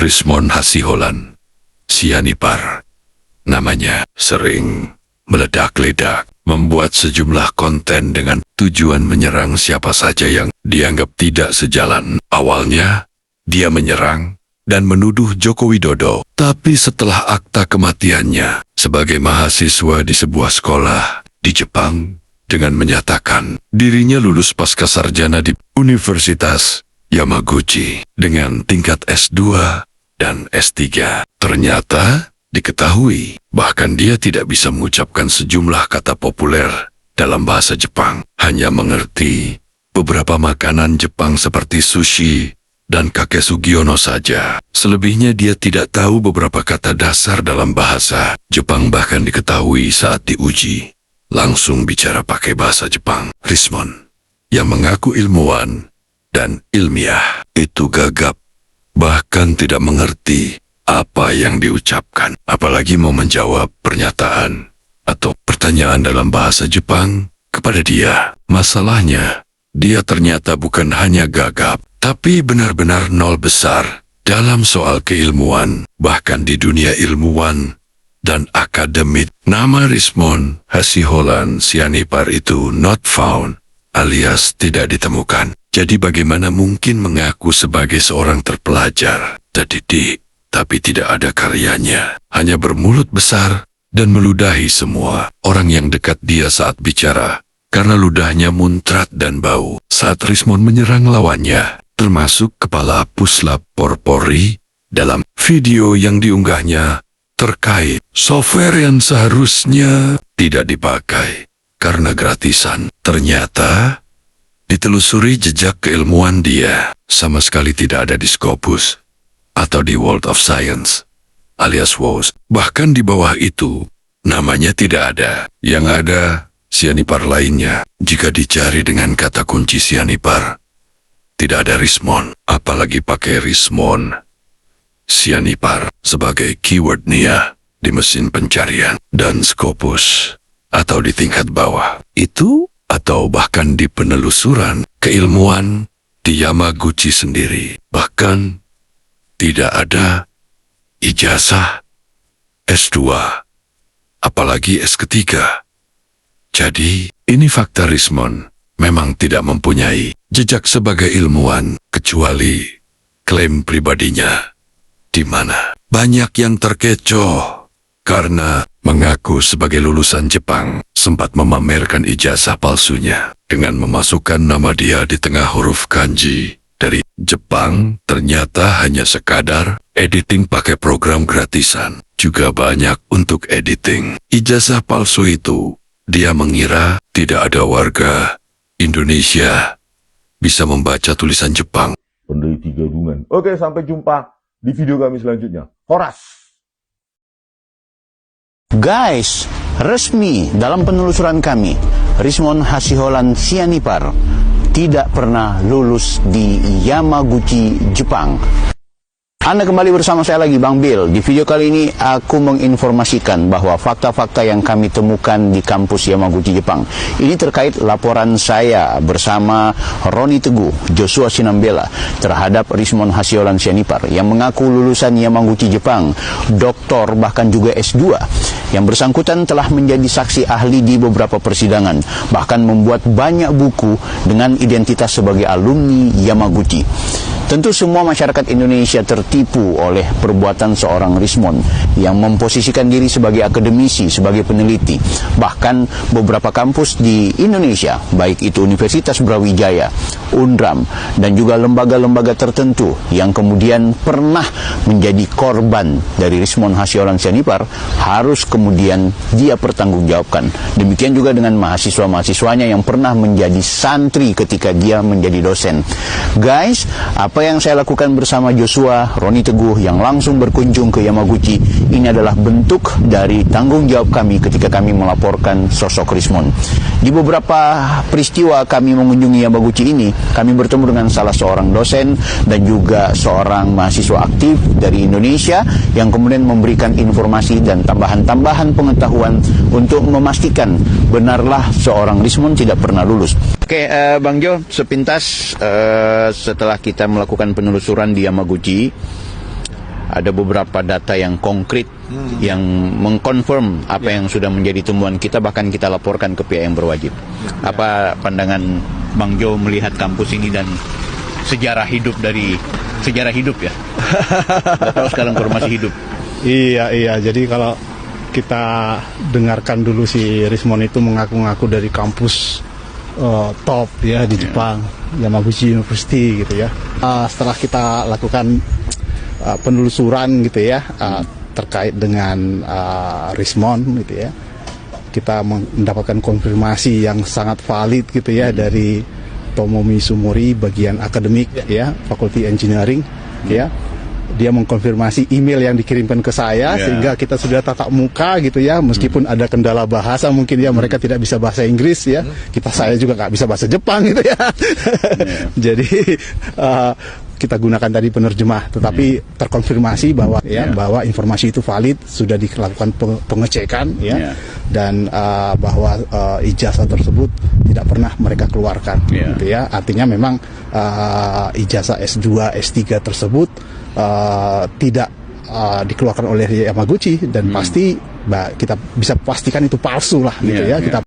Rismon Hasiholan Sianipar, namanya, sering meledak-ledak, membuat sejumlah konten dengan tujuan menyerang siapa saja yang dianggap tidak sejalan. Awalnya, dia menyerang dan menuduh Joko Widodo, tapi setelah akta kematiannya sebagai mahasiswa di sebuah sekolah di Jepang dengan menyatakan dirinya lulus pasca sarjana di Universitas Yamaguchi dengan tingkat S2 dan S3. Ternyata diketahui bahkan dia tidak bisa mengucapkan sejumlah kata populer dalam bahasa Jepang, hanya mengerti beberapa makanan Jepang seperti sushi dan kakek Sugiono saja. Selebihnya dia tidak tahu beberapa kata dasar dalam bahasa Jepang, bahkan diketahui saat diuji langsung bicara pakai bahasa Jepang. Rismon, yang mengaku ilmuwan dan ilmiah, itu gagap, bahkan tidak mengerti apa yang diucapkan, apalagi mau menjawab pernyataan atau pertanyaan dalam bahasa Jepang kepada dia. Masalahnya, dia ternyata bukan hanya gagap, tapi benar-benar nol besar dalam soal keilmuan, bahkan di dunia ilmuwan dan akademik. Nama Rismon Hasiholan Sianipar itu not found, alias tidak ditemukan. Jadi bagaimana mungkin mengaku sebagai seorang terpelajar, terdidik, tapi tidak ada karyanya, hanya bermulut besar dan meludahi semua orang yang dekat dia saat bicara, karena ludahnya muncrat dan bau saat Rismon menyerang lawannya, termasuk Kepala Puslap Polri dalam video yang diunggahnya terkait software yang seharusnya tidak dipakai karena gratisan. Ternyata ditelusuri jejak keilmuan dia sama sekali tidak ada di Scopus atau di World of Science alias WOS. Bahkan di bawah itu namanya tidak ada. Yang ada Sianipar lainnya. Jika dicari dengan kata kunci Sianipar, tidak ada Rismon, apalagi pakai Rismon Sianipar sebagai keywordnya di mesin pencarian dan Scopus atau di tingkat bawah itu, atau bahkan di penelusuran keilmuan di Yamaguchi sendiri. Bahkan tidak ada ijazah S2, apalagi S3. Jadi, ini fakta Rismon memang tidak mempunyai jejak sebagai ilmuwan, kecuali klaim pribadinya, di mana banyak yang terkecoh karena mengaku sebagai lulusan Jepang, sempat memamerkan ijazah palsunya dengan memasukkan nama dia di tengah huruf kanji dari Jepang. Ternyata hanya sekadar editing pakai program gratisan, juga banyak untuk editing. Ijazah palsu itu, dia mengira tidak ada warga Indonesia bisa membaca tulisan Jepang. Peneliti gabungan. Oke, sampai jumpa di video kami selanjutnya. Horas! Guys, resmi dalam penelusuran kami, Rismon Hasiholan Sianipar tidak pernah lulus di Yamaguchi, Jepang. Anda kembali bersama saya lagi, Bang Bill. Di video kali ini aku menginformasikan bahwa fakta-fakta yang kami temukan di kampus Yamaguchi, Jepang ini terkait laporan saya bersama Roni Teguh, Joshua Sinambela terhadap Rismon Hasiholan Sianipar yang mengaku lulusan Yamaguchi, Jepang, doktor bahkan juga S2. Yang bersangkutan telah menjadi saksi ahli di beberapa persidangan, bahkan membuat banyak buku dengan identitas sebagai alumni Yamaguchi. Tentu semua masyarakat Indonesia tertipu oleh perbuatan seorang Rismon yang memposisikan diri sebagai akademisi, sebagai peneliti. Bahkan beberapa kampus di Indonesia, baik itu Universitas Brawijaya, UNRAM, dan juga lembaga-lembaga tertentu yang kemudian pernah menjadi korban dari Rismon Hasiholan Sianipar, harus kemudian dia pertanggungjawabkan. Demikian juga dengan mahasiswa-mahasiswanya yang pernah menjadi santri ketika dia menjadi dosen. Guys, apa yang saya lakukan bersama Joshua, Roni Teguh yang langsung berkunjung ke Yamaguchi, ini adalah bentuk dari tanggung jawab kami ketika kami melaporkan sosok Rismon. Di beberapa peristiwa kami mengunjungi Yamaguchi ini, kami bertemu dengan salah seorang dosen dan juga seorang mahasiswa aktif dari Indonesia yang kemudian memberikan informasi dan tambahan-tambahan pengetahuan untuk memastikan benarlah seorang Rismon tidak pernah lulus. Oke, Bang Jo, sepintas setelah kita melakukan penelusuran di Yamaguchi, ada beberapa data yang konkret yang mengkonfirm apa yang sudah menjadi temuan kita, bahkan kita laporkan ke pihak yang berwajib. Apa pandangan Bang Jo melihat kampus ini dan sejarah hidup ya? Atau sekarang masih hidup? Iya. Jadi kalau kita dengarkan dulu si Rismon itu mengaku-ngaku dari kampus top ya di Jepang, Yamaguchi University gitu ya. Setelah kita lakukan penelusuran gitu ya terkait dengan Rismon gitu ya, kita mendapatkan konfirmasi yang sangat valid gitu ya dari Tomomi Sumori bagian akademik ya, Fakulti Engineering ya. Dia mengkonfirmasi email yang dikirimkan ke saya sehingga kita sudah tatap muka gitu ya, meskipun ada kendala bahasa mungkin ya, mereka tidak bisa bahasa Inggris ya, saya juga nggak bisa bahasa Jepang gitu ya. Jadi kita gunakan tadi penerjemah, tetapi terkonfirmasi bahwa bahwa informasi itu valid, sudah dilakukan pengecekan ya, dan bahwa ijazah tersebut tidak pernah mereka keluarkan gitu ya. Artinya memang ijazah S2, S3 tersebut tidak dikeluarkan oleh Yamaguchi, dan pasti kita bisa pastikan itu palsu lah gitu ya. Kita